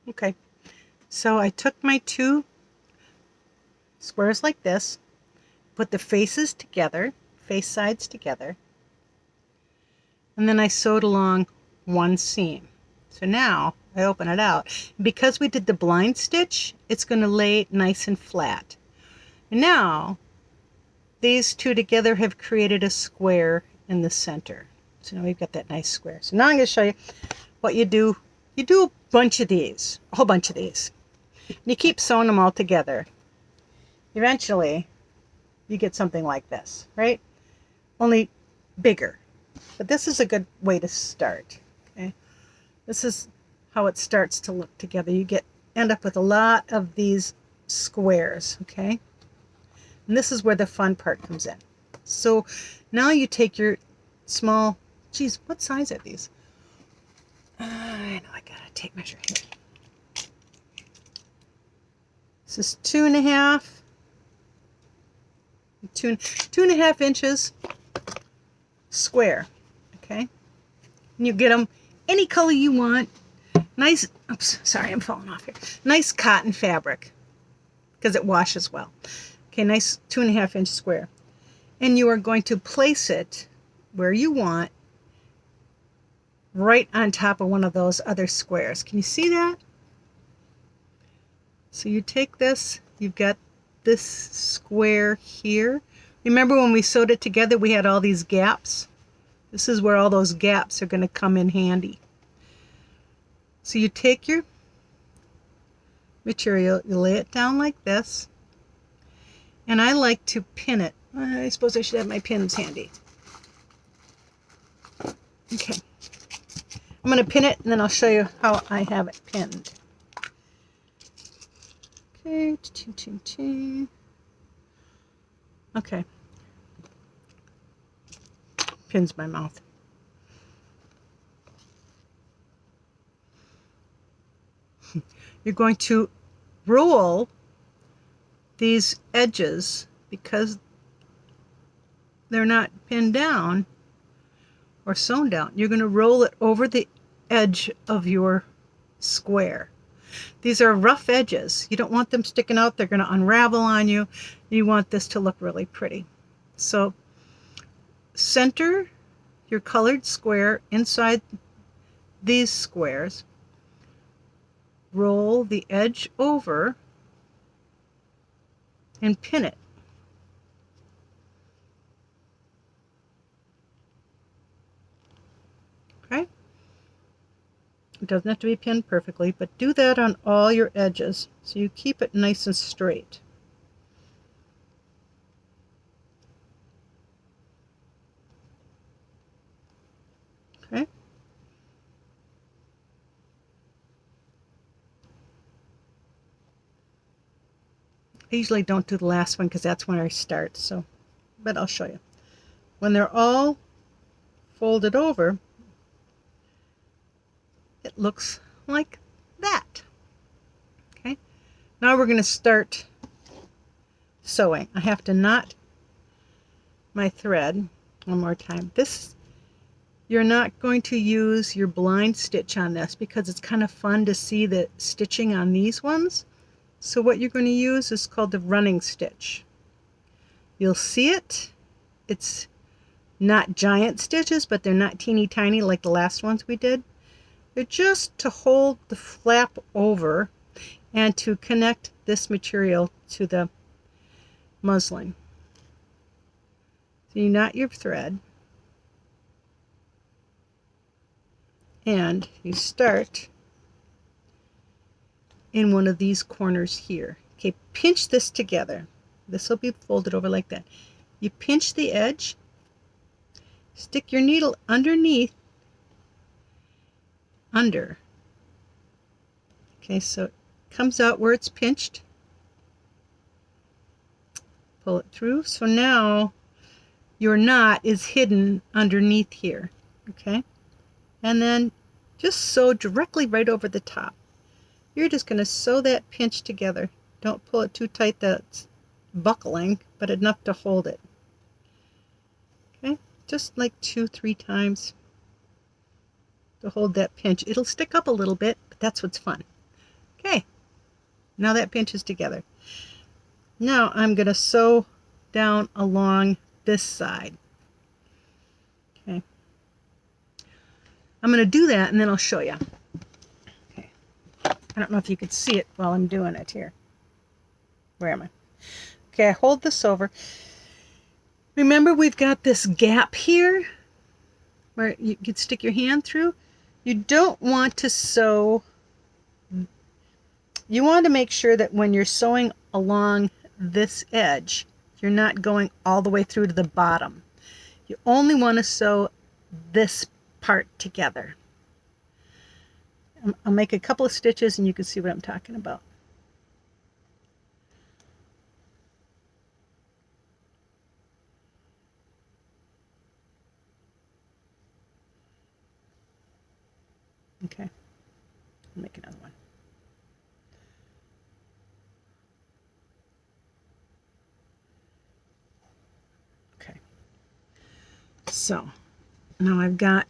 Okay, so I took my two squares like this, put the faces together, face sides together, and then I sewed along one seam. So now I open it out. Because we did the blind stitch, it's going to lay nice and flat. And now these two together have created a square in the center. So now we've got that nice square. So now I'm going to show you what you do. You do a bunch of these, a whole bunch of these. And you keep sewing them all together. Eventually, you get something like this, right? Only bigger. But this is a good way to start. Okay, this is how it starts to look together. You end up with a lot of these squares. Okay, and this is where the fun part comes in. So now you take your small, geez, what size are these? I know, I gotta tape measure here. This is 2.5, 2.5 inches square. Okay, and you get them any color you want. Nice, oops, sorry, I'm falling off here. Nice cotton fabric because it washes well. Okay, nice 2.5 inch square. And you are going to place it where you want, right on top of one of those other squares. Can you see that? So you take this, you've got this square here. Remember when we sewed it together, we had all these gaps? This is where all those gaps are going to come in handy. So you take your material, you lay it down like this, and I like to pin it. I suppose I should have my pins handy. Okay, I'm going to pin it and then I'll show you how I have it pinned. Okay, okay, pins my mouth. You're going to roll these edges because they're not pinned down or sewn down. You're going to roll it over the edge of your square. These are rough edges. You don't want them sticking out. They're going to unravel on you. You want this to look really pretty. So center your colored square inside these squares. Roll the edge over and pin it. Okay? It doesn't have to be pinned perfectly, but do that on all your edges so you keep it nice and straight. Okay? I usually don't do the last one because that's when I start, so, but I'll show you. When they're all folded over, it looks like that. Okay, now we're going to start sewing. I have to knot my thread one more time. This, you're not going to use your blind stitch on this because it's kind of fun to see the stitching on these ones. So what you're going to use is called the running stitch. You'll see it. It's not giant stitches, but they're not teeny tiny like the last ones we did. They're just to hold the flap over and to connect this material to the muslin. So you knot your thread and you start in one of these corners here. Okay, pinch this together. This will be folded over like that. You pinch the edge, stick your needle underneath, under. Okay, so it comes out where it's pinched. Pull it through. So now your knot is hidden underneath here. Okay, and then just sew directly right over the top. You're just going to sew that pinch together. Don't pull it too tight that it's buckling, but enough to hold it. Okay, just like 2-3 times to hold that pinch. It'll stick up a little bit, but that's what's fun. Okay, now that pinches together. Now I'm going to sew down along this side. Okay, I'm going to do that and then I'll show you. Okay, I don't know if you could see it while I'm doing it here. Where am I? Okay, I hold this over. Remember, we've got this gap here where you could stick your hand through. You don't want to sew. You want to make sure that when you're sewing along this edge, you're not going all the way through to the bottom. You only want to sew this part together. I'll make a couple of stitches and you can see what I'm talking about. Okay, I'll make another one. Okay, so now I've got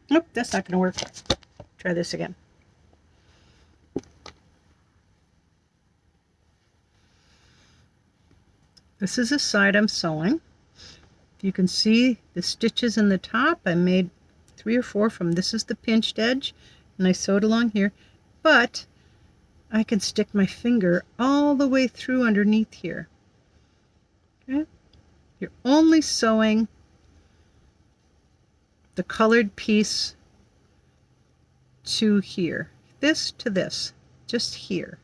nope, that's not going to work. Try this again. This is the side I'm sewing. If you can see the stitches in the top, I made 3 or 4 from this is the pinched edge, and I sewed along here, but I can stick my finger all the way through underneath here. Okay? You're only sewing the colored piece to here, this to this, just here.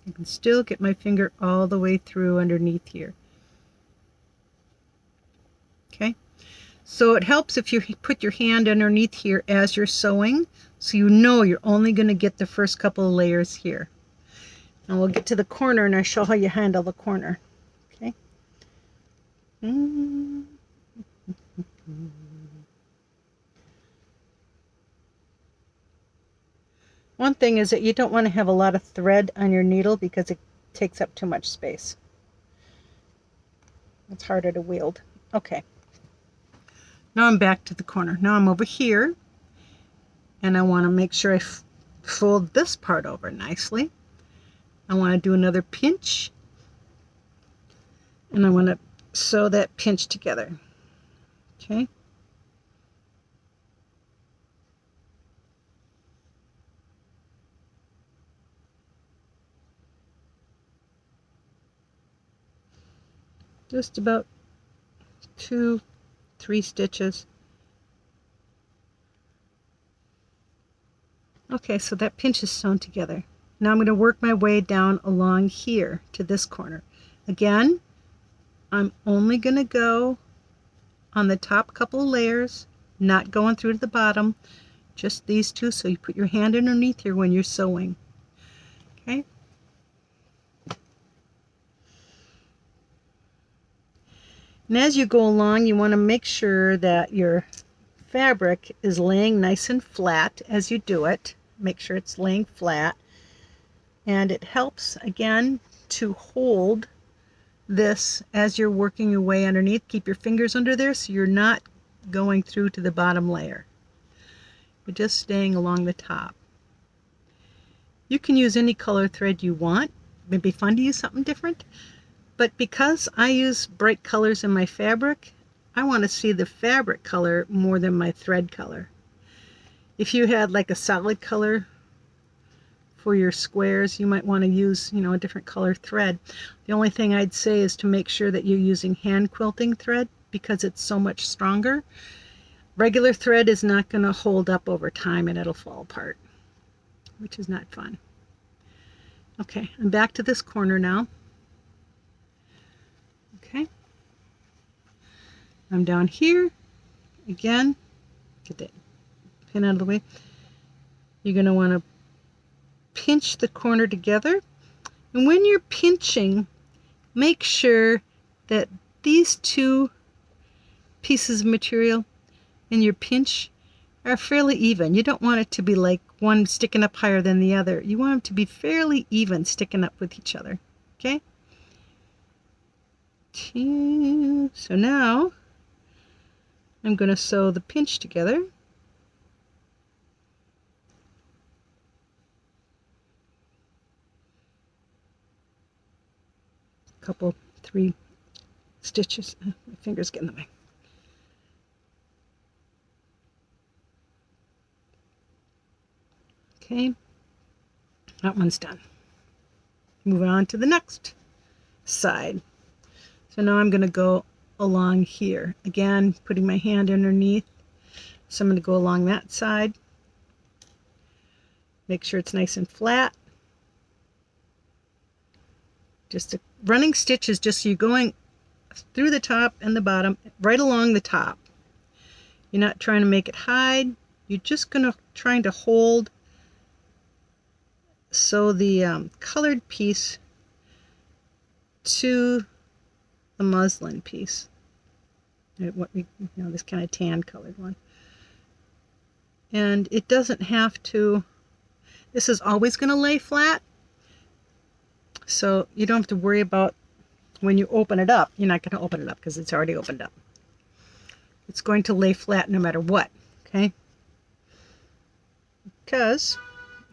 I can still get my finger all the way through underneath here. Okay, so it helps if you put your hand underneath here as you're sewing, so you know you're only going to get the first couple of layers here. And we'll get to the corner and I'll show how you handle the corner. Okay. One thing is that you don't want to have a lot of thread on your needle because it takes up too much space. It's harder to wield. Okay. Now I'm back to the corner. Now I'm over here and I want to make sure I fold this part over nicely. I want to do another pinch and I want to sew that pinch together. Okay. Just about 2-3 stitches. Okay, so that pinch is sewn together. Now I'm going to work my way down along here to this corner. Again, I'm only going to go on the top couple of layers, not going through to the bottom, just these two, so you put your hand underneath here when you're sewing. Okay. And as you go along, you want to make sure that your fabric is laying nice and flat as you do it. Make sure it's laying flat. And it helps, again, to hold this as you're working your way underneath. Keep your fingers under there so you're not going through to the bottom layer. You're just staying along the top. You can use any color thread you want. It may be fun to use something different. But because I use bright colors in my fabric, I want to see the fabric color more than my thread color. If you had like a solid color for your squares, you might want to use, a different color thread. The only thing I'd say is to make sure that you're using hand quilting thread because it's so much stronger. Regular thread is not going to hold up over time and it'll fall apart, which is not fun. Okay, I'm back to this corner now. Okay, I'm down here again. Get that pin out of the way. You're going to want to pinch the corner together, and when you're pinching, make sure that these two pieces of material in your pinch are fairly even. You don't want it to be like one sticking up higher than the other. You want them to be fairly even, sticking up with each other. Okay? So now I'm going to sew the pinch together. Couple, 3 stitches. My fingers get in the way. Okay, that one's done. Moving on to the next side. So now I'm going to go along here. Again, putting my hand underneath. So I'm going to go along that side. Make sure it's nice and flat. Just a running stitch is just so you're going through the top and the bottom, right along the top. You're not trying to make it hide. You're just going to trying to hold so the colored piece to the muslin piece. This kind of tan colored one. And it doesn't have to, this is always going to lay flat. So you don't have to worry about when you open it up. You're not going to open it up because it's already opened up. It's going to lay flat no matter what, okay? Because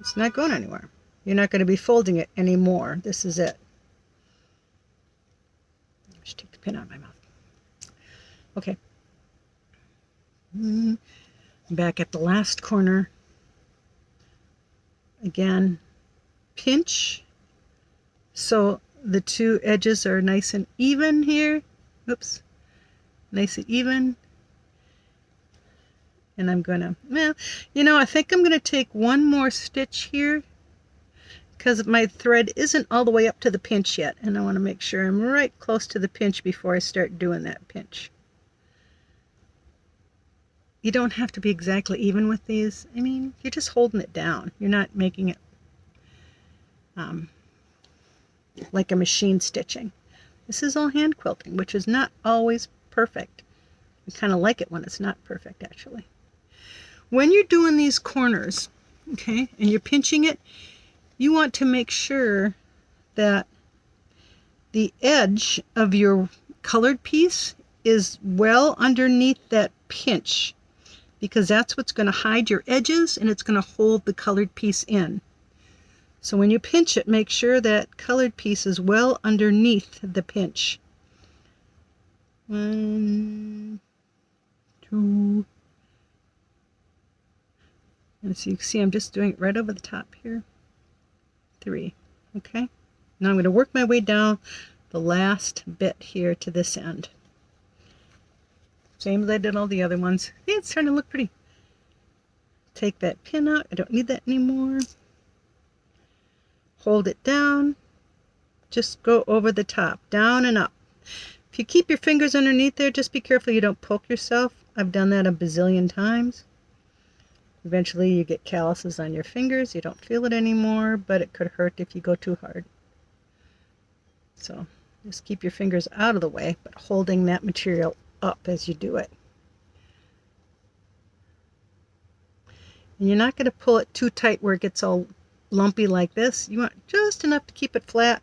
it's not going anywhere. You're not going to be folding it anymore. This is it. I should take the pin out of my mouth. Okay. Back at the last corner. Again, pinch. So the 2 edges are nice and even here. Oops. Nice and even. And I'm gonna, I think I'm gonna take one more stitch here because my thread isn't all the way up to the pinch yet, and I want to make sure I'm right close to the pinch before I start doing that pinch. You don't have to be exactly even with these. I mean, you're just holding it down. You're not making it like a machine stitching. This is all hand quilting, which is not always perfect. I kind of like it when it's not perfect, actually. When you're doing these corners, okay, and you're pinching it, you want to make sure that the edge of your colored piece is well underneath that pinch, because that's what's going to hide your edges and it's going to hold the colored piece in. So when you pinch it, make sure that colored piece is well underneath the pinch. 1, 2, and so you can see I'm just doing it right over the top here. 3. Okay. Now I'm going to work my way down the last bit here to this end. Same as I did all the other ones. Yeah, it's starting to look pretty. Take that pin out. I don't need that anymore. Hold it down. Just go over the top, down and up. If you keep your fingers underneath there, just be careful you don't poke yourself. I've done that a bazillion times. Eventually you get calluses on your fingers. You don't feel it anymore, but it could hurt if you go too hard. So just keep your fingers out of the way, but holding that material up as you do it. And you're not going to pull it too tight where it gets all lumpy like this. You want just enough to keep it flat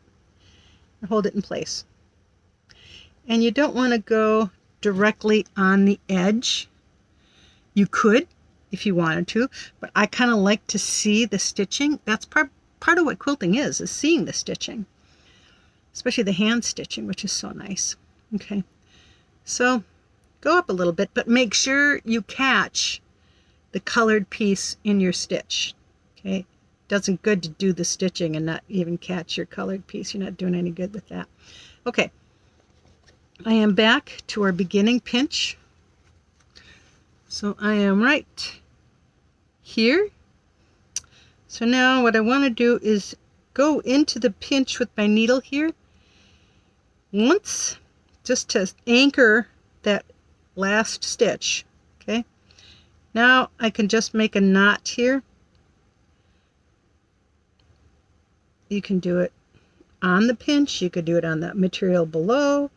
and hold it in place. And you don't want to go directly on the edge. You could if you wanted to, but I kind of like to see the stitching. That's part of what quilting is seeing the stitching, especially the hand stitching, which is so nice. Okay, so go up a little bit, but make sure you catch the colored piece in your stitch. Okay, it doesn't good to do the stitching and not even catch your colored piece. You're not doing any good with that. Okay, I am back to our beginning pinch. So I am right here. So now what I want to do is go into the pinch with my needle here once, just to anchor that last stitch. Okay, now I can just make a knot here. You can do it on the pinch, you could do it on the material below.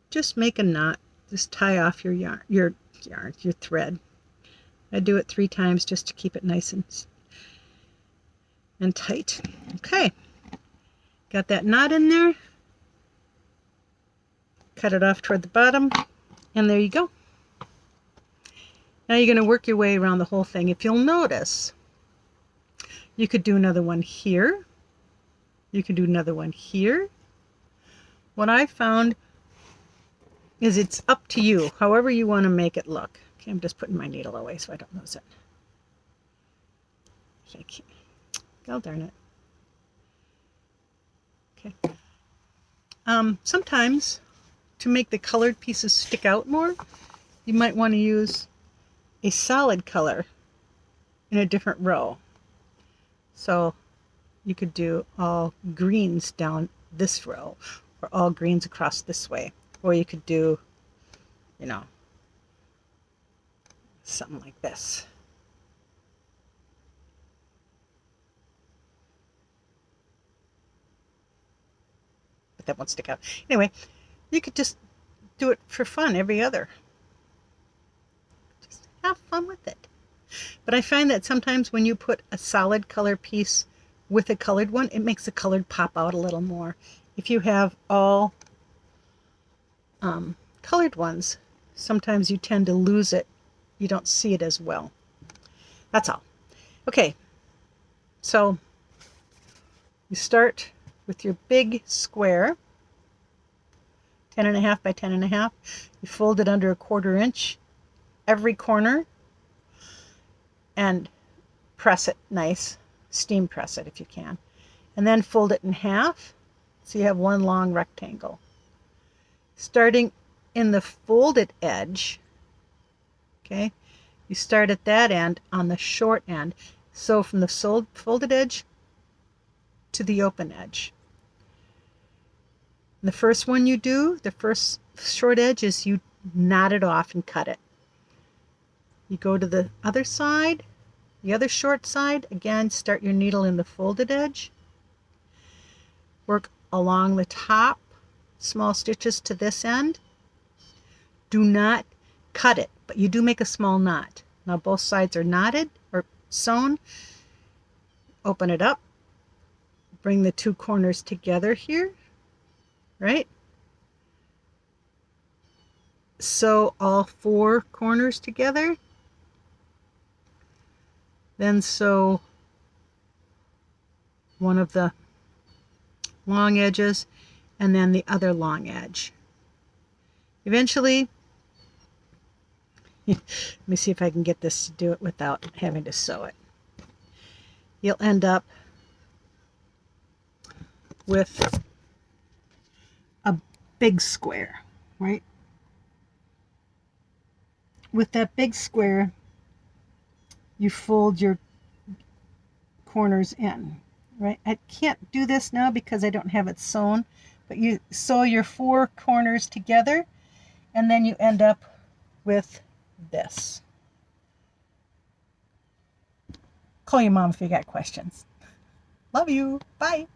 Just make a knot. Just tie off your yarn, your thread. I do it 3 times just to keep it nice and tight. Okay, got that knot in there. cut it off toward the bottom, and there you go. Now you're going to work your way around the whole thing. If you'll notice, you could do another one here. You can do another one here. What I found is it's up to you, however you want to make it look. Okay, I'm just putting my needle away so I don't lose it. I can't. God darn it. Okay. Sometimes to make the colored pieces stick out more, you might want to use a solid color in a different row. So you could do all greens down this row, or all greens across this way, or you could do, you know, something like this. But that won't stick out. Anyway, you could just do it for fun every other. Just have fun with it. But I find that sometimes when you put a solid color piece with a colored one, it makes the colored pop out a little more. If you have all colored ones, sometimes you tend to lose it. You don't see it as well. That's all. Okay, so you start with your big square, 10.5 by 10.5. You fold it under 1/4 inch every corner and press it nice. Steam press it if you can. And then fold it in half so you have one long rectangle. Starting in the folded edge, okay, you start at that end on the short end. So from the folded edge to the open edge. And the first one you do, the first short edge, is you knot it off and cut it. You go to the other side, the other short side, again, start your needle in the folded edge. Work along the top, small stitches to this end. Do not cut it, but you do make a small knot. Now both sides are knotted or sewn. Open it up. Bring the two corners together here, right? Sew all 4 corners together. Then sew one of the long edges and then the other long edge. Eventually, let me see if I can get this to do it without having to sew it. You'll end up with a big square, right? With that big square, you fold your corners in, right? I can't do this now because I don't have it sewn, but you sew your 4 corners together and then you end up with this. Call your mom if you got questions. Love you. Bye.